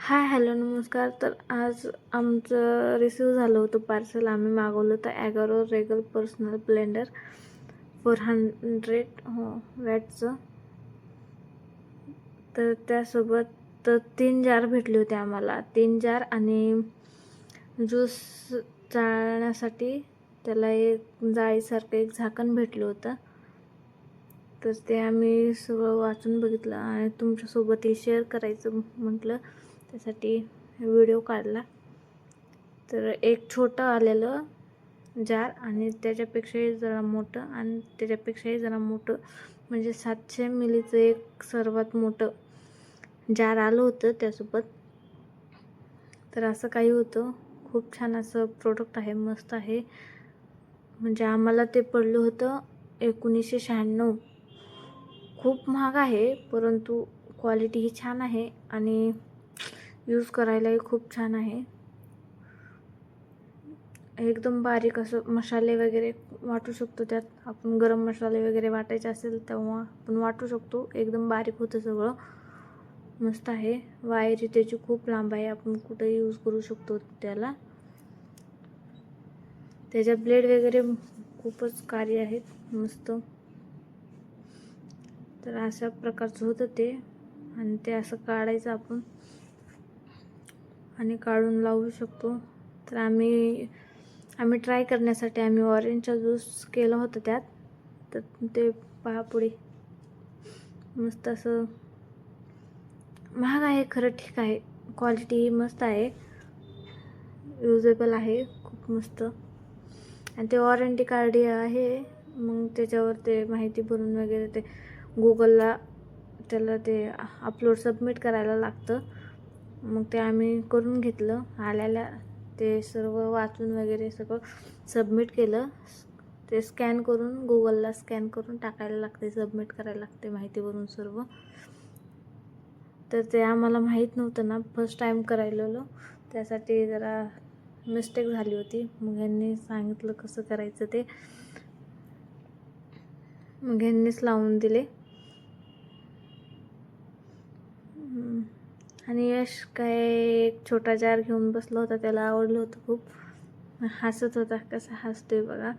Hi hello नमस्कार. तर आज आमचं रिसीव झालं होतं पार्सल. आम्ही मागवलं होतं ॲगरो रेगल पर्सनल ब्लेंडर 400 वॅटचं. तर त्यासोबत 3 जार भेटले होते आम्हाला. 3 जार आणि ज्यूस चाळण्यासाठी त्याला एक जाळीसारखं एक झाकण भेटलं होतं. तर ते आम्ही सगळं वाचून बघितलं आणि तुमच्यासोबतही शेअर करायचं म्हटलं, त्यासाठी व्हिडिओ काढला. तर एक छोटं आलेलं जार आणि त्याच्यापेक्षाही जरा मोठं आणि त्याच्यापेक्षाही जरा मोठं, म्हणजे 700 मिलीचं एक सर्वात मोठं जार आलं होतं त्यासोबत. तर असं काही होतं. खूप छान असं प्रोडक्ट आहे, मस्त आहे. म्हणजे आम्हाला ते पडलं होतं 1996. खूप महाग आहे, परंतु क्वालिटी ही छान आहे आणि यूज करायलाही खूप छान आहे. एकदम बारीक असं मसाले वगैरे वाटू शकतो त्यात. आपण गरम मसाले वगैरे वाटायचे असेल तेव्हा आपण वाटू शकतो. एकदम बारीक होतं सगळं. मस्त आहे. वायरी त्याची खूप लांब आहे, आपण कुठेही यूज करू शकतो त्याला. त्याच्या ब्लेड वगैरे खूपच कार्य आहेत, मस्त. तर अशा प्रकारचं होतं ते. आणि ते असं काढायचं आपण आणि काढून लावू शकतो. तर आम्ही ट्राय करण्यासाठी आम्ही ऑरेंजचा ज्यूस केलं होतं त्यात. तर ते पहा पुढे. मस्त असं महाग आहे खरं, ठीक आहे. क्वालिटी मस्त आहे, युजेबल आहे, खूप मस्त. आणि ते वॉरंटी कार्ड आहे. मग त्याच्यावर ते माहिती भरून वगैरे ते गुगलला त्याला ते अपलोड सबमिट करायला लागतं. मग ते आम्ही करून घेतलं. आल्याला ते सर्व वाचून वगैरे सगळं सबमिट केलं. ते स्कॅन करून गुगलला स्कॅन करून टाकायला लागते, सबमिट करायला लागते माहिती भरून सर्व. तर ते आम्हाला माहीत नव्हतं ना, फर्स्ट टाईम करायलेलो, त्यासाठी जरा मिस्टेक झाली होती. मग यांनी सांगितलं कसं करायचं ते, मग यांनीच लावून दिले. आणि यश काय एक छोटा जार घेऊन बसला होता, त्याला आवडलं होतं खूप. हसत होता, कसा हसतोय बघा.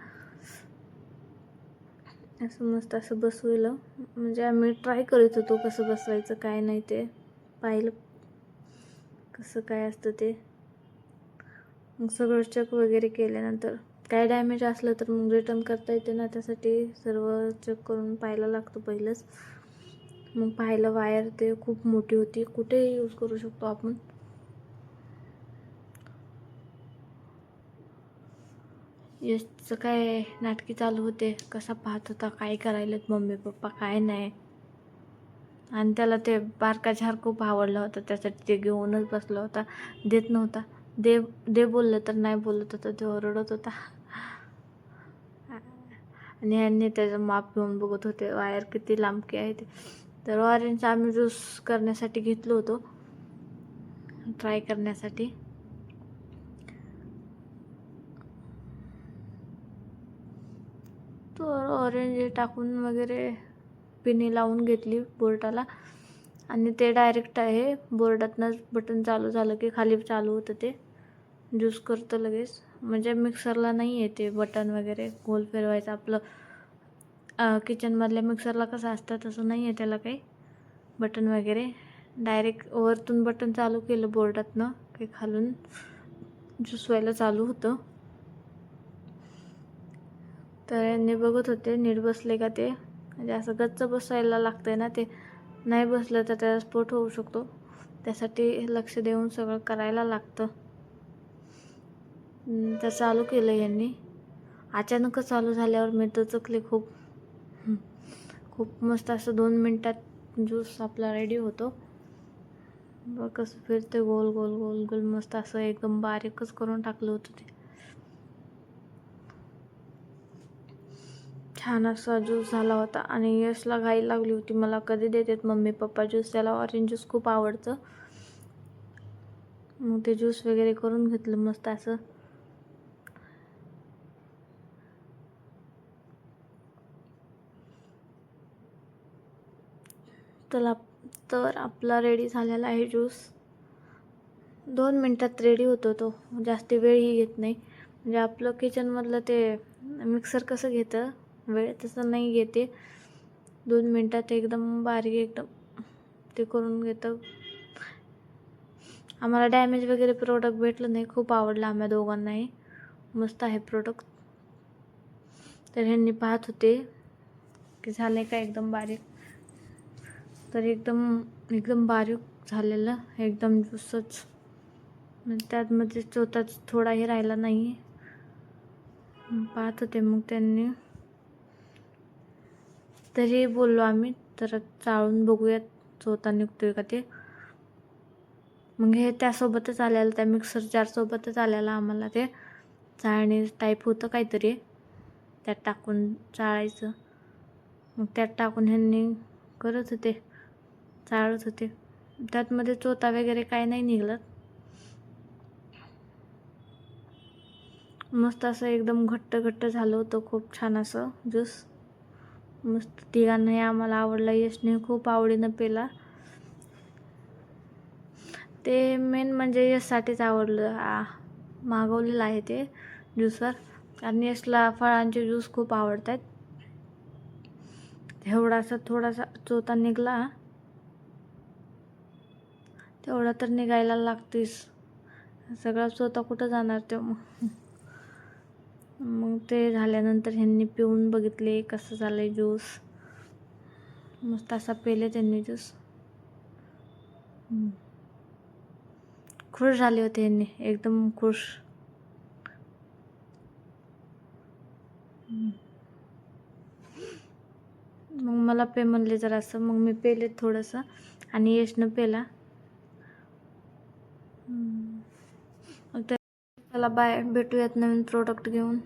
असं मस्त असं बसवलं. म्हणजे आम्ही ट्राय करत होतो कसं बसवायचं काय नाही, ते पाहिलं कसं काय असतं ते. मग सगळं चेक वगैरे केल्यानंतर काय डॅमेज असलं तर मग रिटर्न करता येते ना, त्यासाठी सर्व चेक करून पाहायला लागतं पहिलंच. मग पाहिलं वायर ते खूप मोठी होती, कुठेही यूज करू शकतो आपण. यशचं काय नाटकी चालू होते, कसा पाहत होता काय करायलेत मम्मी पप्पा काय नाही. आणि त्याला ते बारका झार खूप आवडला होता, त्यासाठी ते घेऊनच बसला होता. देत नव्हता. दे दे बोललं तर नाही बोलत होता, ते ओरडत होता. आणि यांनी त्याचं माप घेऊन बघत होते वायर किती लांबकी आहे ते. तर ऑरेंज आम्ही ज्यूस करण्यासाठी घेतलो होतो, ट्राय करण्यासाठी. तो ऑरेंज टाकून वगैरे पिनी लावून घेतली बोर्डाला आणि ते डायरेक्ट आहे बोर्डातनंच बटन चालू झालं की खाली चालू होतं, ते ज्यूस करतं लगेच. म्हणजे मिक्सरला नाही आहे ते बटन वगैरे गोल फिरवायचं आपलं किचनमधल्या मिक्सरला कसं असतं तसं नाही आहे त्याला काही बटन वगैरे. डायरेक्ट वरतून बटन चालू केलं बोर्डातनं की खालून ज्यूस व्हायला चालू होतं. तर यांनी बघत होते नीट बसले का ते. म्हणजे असं गच्च बसायला लागतंय ना, ते नाही बसलं तर त्याचा स्फोट होऊ शकतो, त्यासाठी लक्ष देऊन सगळं करायला लागतं. तर चालू केलं यांनी. अचानकच चालू झाल्यावर मी दचकले खूप. खूप मस्त असं 2 मिनटात ज्यूस आपला रेडी होतो. बघ कसं फिरते गोल गोल गोल गोल, मस्त असं एकदम बारीकच करून टाकलं होतं ते. छान असा ज्यूस झाला होता. आणि यशला घाई लागली होती, मला कधी देतात मम्मी पप्पा ज्यूस, त्याला ऑरेंज ज्यूस खूप आवडतं. मग ते ज्यूस वगैरे करून घेतलं मस्त असं. तर आपला रेडी झालेला आहे ज्यूस. 2 मिनटात रेडी होतो तो, जास्त वेळही घेत नाही. म्हणजे आपलं किचनमधलं ते मिक्सर कसं घेतं वेळ, तसं नाही घेते. 2 मिनटात एकदम बारीक एकदम ते करून घेतं. आम्हाला डॅमेज वगैरे प्रोडक्ट भेटलं नाही, खूप आवडलं आम्हा दोघांनाही. मस्त आहे प्रोडक्ट. तर ह्यांनी पाहत होते की झाले का एकदम बारीक, तर एकदम बारीक झालेलं, एकदम ज्यूसच. त्यामध्ये चोताच थोडाही राहिला नाही. पाहत होते मग त्यांनी, तरी बोललो आम्ही तर चाळून बघूयात चोथा निघतोय का ते. मग हे त्यासोबतच आलेलं, त्या मिक्सर जारसोबतच आलेलं आम्हाला ते चाळणी टाईप होतं काहीतरी, त्यात टाकून चाळायचं. मग त्यात टाकून ह्यांनी करत होते, चाळत होते. त्यातमध्ये चोथा वगैरे काही नाही निघलं. मस्त असं एकदम घट्ट झालं होतं, खूप छान असं ज्यूस. मस्त तिघांनाही आम्हाला आवडला, यशने खूप आवडीनं पेला. ते मेन म्हणजे यशसाठीच आवडलं, मागवलेलं आहे ते ज्यूसर. कारण यशला फळांचे ज्यूस खूप आवडतात. थोडासा चोथा निघला, तेवढा तर निघायला लागतोच. सगळा चोथा कुठं जाणार ते. मग ते झाल्यानंतर ह्यांनी पिऊन बघितले कसं झालंय ज्यूस. मस्त असा पेले त्यांनी ज्यूस. खुश झाले होते ह्यांनी, एकदम खुश. मग मला पे म्हणले जरासं, मग मी पेले थोडंसं आणि यशनं पेला. चला बाय, भेटूयात नवीन प्रोडक्ट घेऊन.